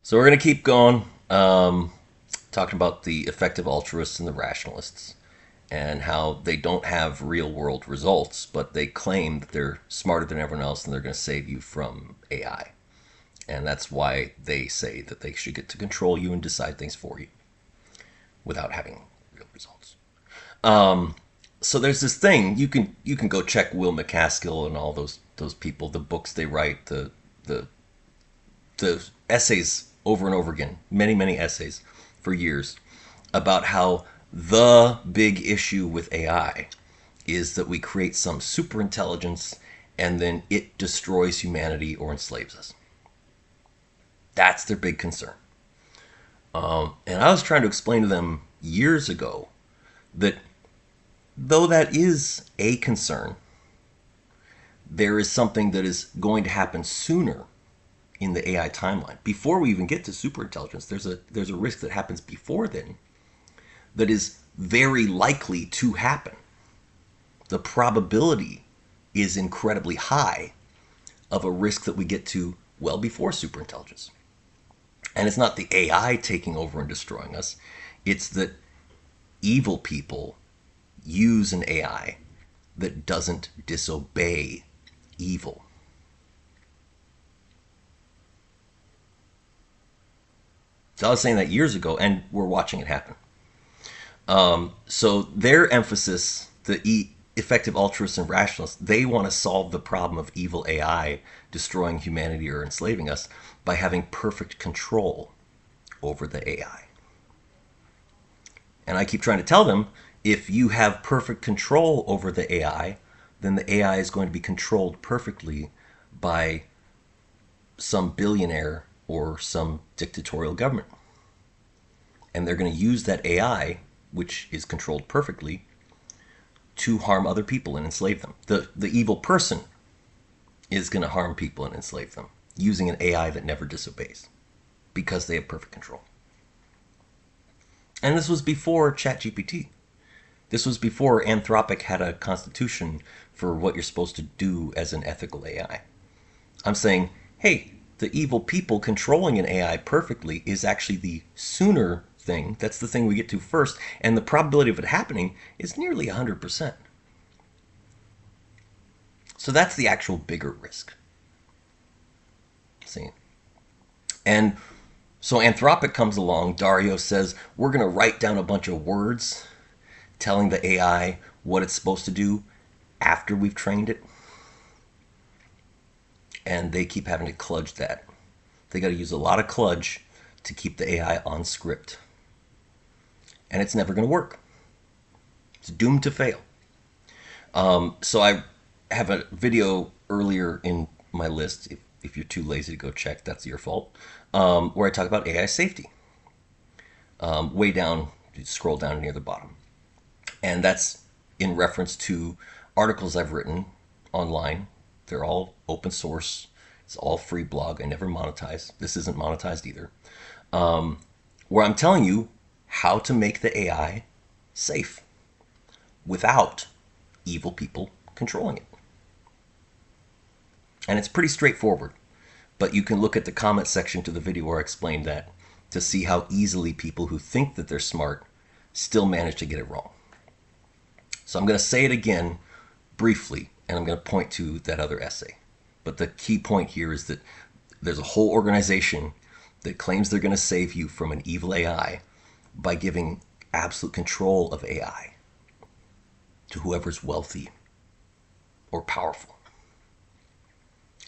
So we're going to keep going, talking about the effective altruists and the rationalists and how they don't have real world results, but they claim that they're smarter than everyone else and they're going to save you from AI. And that's why they say that they should get to control you and decide things for you without having real results. So there's this thing you can go check Will McCaskill and all those people, the books they write, the the essays over and over again, many essays for years about how the big issue with AI is that we create some super intelligence and then it destroys humanity or enslaves us. That's their big concern. And I was trying to explain to them years ago that though that is a concern, there is something that is going to happen sooner in the AI timeline. Before we even get to superintelligence, there's a risk that happens before then that is very likely to happen. The probability is incredibly high of a risk that we get to well before superintelligence. And it's not the AI taking over and destroying us, it's that evil people use an AI that doesn't disobey evil. So I was saying that years ago, and we're watching it happen. So their emphasis, the effective altruists and rationalists, they want to solve the problem of evil AI destroying humanity or enslaving us by having perfect control over the AI. And I keep trying to tell them, if you have perfect control over the AI, then the AI is going to be controlled perfectly by some billionaire or some dictatorial government. And they're going to use that AI, which is controlled perfectly, to harm other people and enslave them. The evil person is going to harm people and enslave them using an AI that never disobeys because they have perfect control. And this was before ChatGPT. This was before Anthropic had a constitution for what you're supposed to do as an ethical AI. I'm saying, hey, the evil people controlling an AI perfectly is actually the sooner thing. That's the thing we get to first. And the probability of it happening is nearly 100%. So that's the actual bigger risk. See? And so Anthropic comes along. Dario says, we're going to write down a bunch of words telling the AI what it's supposed to do after we've trained it. And they keep having to kludge that. They got to use a lot of kludge to keep the AI on script. And it's never going to work. It's doomed to fail. So I have a video earlier in my list. If you're too lazy to go check, that's your fault. Where I talk about AI safety. Way down, you scroll down near the bottom. And that's in reference to articles I've written online. They're all open source. It's all free blog. I never monetize. This isn't monetized either. Where I'm telling you how to make the AI safe without evil people controlling it. And it's pretty straightforward. But you can look at the comment section to the video where I explained that to see how easily people who think that they're smart still manage to get it wrong. So I'm going to say it again briefly, and I'm going to point to that other essay. But the key point here is that there's a whole organization that claims they're going to save you from an evil AI by giving absolute control of AI to whoever's wealthy or powerful.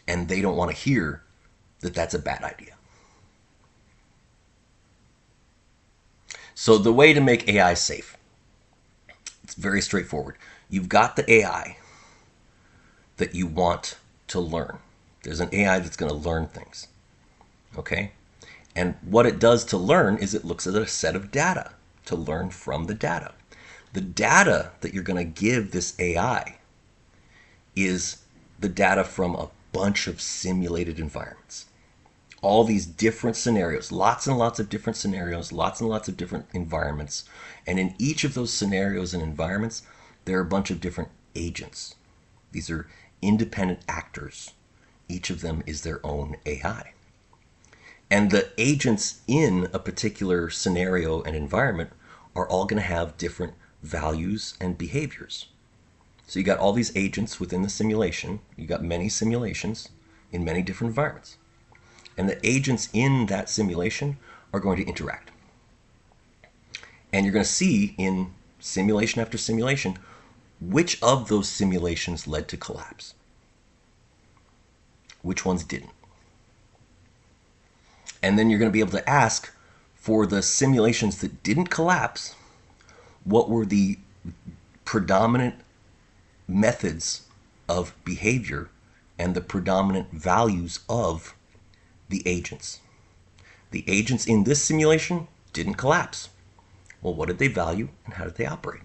And they don't want to hear that that's a bad idea. So the way to make AI safe, it's very straightforward. You've got the AI that you want to learn. There's an AI that's going to learn things. Okay? And what it does to learn is it looks at a set of data to learn from the data. The data that you're going to give this AI is the data from a bunch of simulated environments. All these different scenarios, lots and lots of different scenarios, lots and lots of different environments. And in each of those scenarios and environments, there are a bunch of different agents. These are independent actors. Each of them is their own AI. And the agents in a particular scenario and environment are all going to have different values and behaviors. So you got all these agents within the simulation. You got many simulations in many different environments. And the agents in that simulation are going to interact. And you're going to see in simulation after simulation which of those simulations led to collapse, which ones didn't. And then you're going to be able to ask for the simulations that didn't collapse, what were the predominant methods of behavior and the predominant values of the agents. The agents in this simulation didn't collapse. Well, what did they value and how did they operate?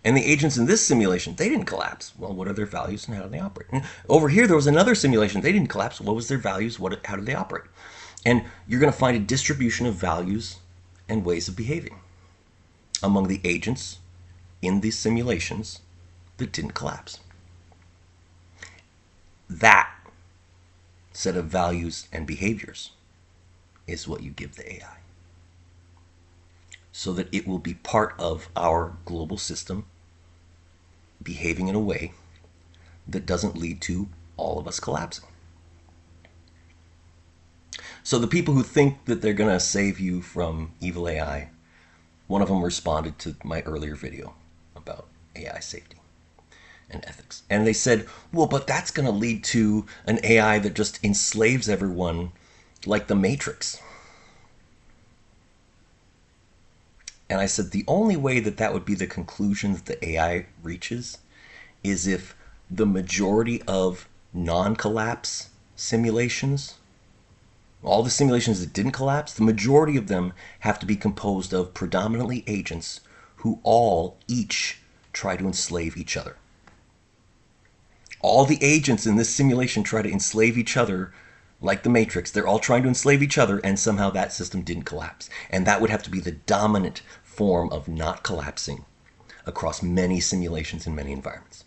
And the agents in this simulation, they didn't collapse. Well, what are their values and how do they operate? And over here, there was another simulation. They didn't collapse. What was their values? How did they operate? And you're going to find a distribution of values and ways of behaving among the agents in these simulations that didn't collapse. That set of values and behaviors is what you give the AI, so that it will be part of our global system, behaving in a way that doesn't lead to all of us collapsing. So the people who think that they're going to save you from evil AI, one of them responded to my earlier video about AI safety and ethics. And they said, well, but that's going to lead to an AI that just enslaves everyone like the Matrix. And I said, the only way that that would be the conclusion that the AI reaches is if the majority of non-collapse simulations, all the simulations that didn't collapse, the majority of them have to be composed of predominantly agents who all each try to enslave each other. All the agents in this simulation try to enslave each other like the Matrix. They're all trying to enslave each other, and somehow that system didn't collapse. And that would have to be the dominant form of not collapsing across many simulations in many environments.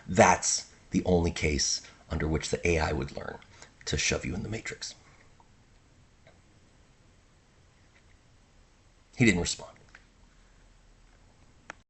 That's the only case under which the AI would learn to shove you in the Matrix. He didn't respond.